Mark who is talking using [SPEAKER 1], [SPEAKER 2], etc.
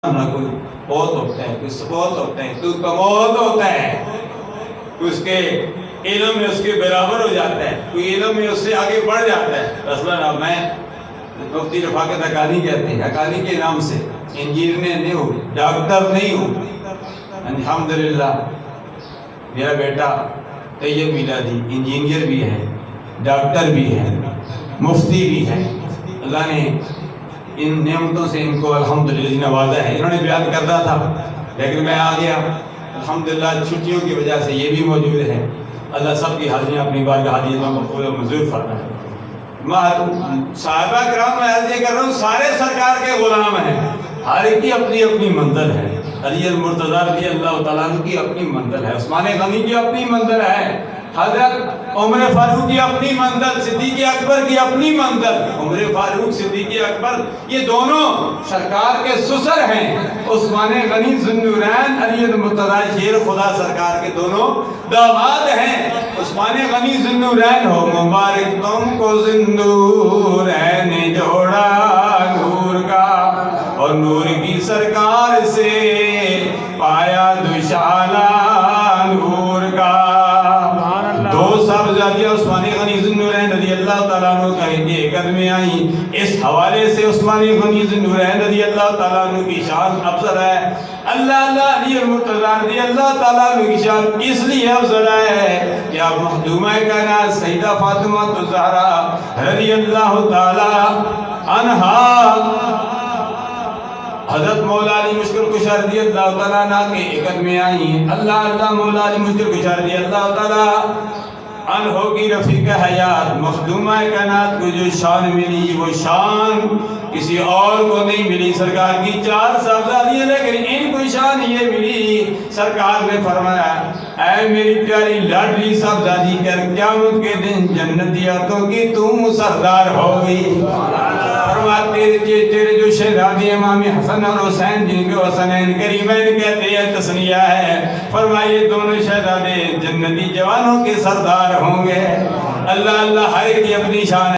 [SPEAKER 1] نہ کوئی بہت ہوتا ہے، کوئی سپوت ہوتا ہے، کوئی کموت ہوتا ہے، کوئی اس کے علم میں اس کے برابر ہو جاتا ہے، کوئی علم میں اس سے آگے بڑھ جاتا ہے۔ مثلا میں مفتی رفاقت حقانی کہتے ہیں، حقانی کے نام سے انجینئر نہیں ہوں، ڈاکٹر نہیں ہوں۔ الحمدللہ میرا بیٹا طیب میلادی انجینئر بھی ہے، ڈاکٹر بھی ہے، مفتی بھی ہے۔ اللہ نے ان نعمتوں سے ان کو الحمدللہ نوازا ہے۔ انہوں نے بیان کرتا تھا لیکن میں آ گیا، الحمدللہ چھٹیوں کی وجہ سے یہ بھی موجود ہے۔ اللہ سب کی حاضریاں اپنی بارگاہ حاضر میں مقبول و منظور فرمائے۔ صحابہ کرام میں عرض یہ کر رہا ہوں، سارے سرکار کے غلام ہیں، ہر ایک کی اپنی اپنی منزل ہے۔ علی المرتضیٰ رضی اللہ تعالیٰ عنہ کی اپنی منزل ہے، عثمان غنی کی اپنی منزل ہے، حضرت عمر فاروق کی اپنی منزل، صدیق اکبر کی اپنی منزل۔ عمر فاروق صدیق اکبر یہ دونوں سرکار کے سسر ہیں، عثمان غنی ذوالنورین، علی المرتضیٰ شیر خدا سرکار کے دونوں داماد ہیں۔ عثمان غنی ذوالنورین ہو مبارک تم کو ذوالنورین جوڑا نور کا، اور نور کی سرکار سے پایا دوشالہ نور کا۔ دو صاحبزادیاں عثمان غنی ذوالنورین رضی اللہ تعالیٰ عنہ کہیں گے قدم میں آئیں۔ اس حوالے سے عثمان غنی ذوالنورین رضی اللہ تعالیٰ عنہ کی شان افضل ہے۔ اللہ علی المرتضیٰ رضی اللہ تعالیٰ عنہ کی شان اس لیے افضل ہے کہ آپ مخدومہ کائنات سیدہ فاطمہ الزہرا رضی اللہ تعالیٰ عنہا حضرت مولا علی مشکل کشا رضی اللہ تعالیٰ عنہ کے قدم میں آئیں۔ اللہ مولا علی مشکل کشا رضی اللہ تعالیٰ عنہ کی رفیق حیات مخدومہ کائنات کو جو شان ملی وہ شان کسی اور کو نہیں ملی۔ سرکار کی چار صاحبزادیاں لیکن ان کو شان یہ ملی، سرکار نے فرمایا اے میری پیاری لاڈلی صاحبزادی کر قیامت کے دن جنتیاتوں کی تم سردار ہوگی۔ فرماتے تیرے جو شہزادے امام حسن اور حسین جن کے حسنین کریمین کہتے ہیں تسنیہ ہے، فرمائے دونوں شہزادے جنتی جوانوں کے سردار ہوں گے۔ اللہ ہر کی اپنی شان ہے۔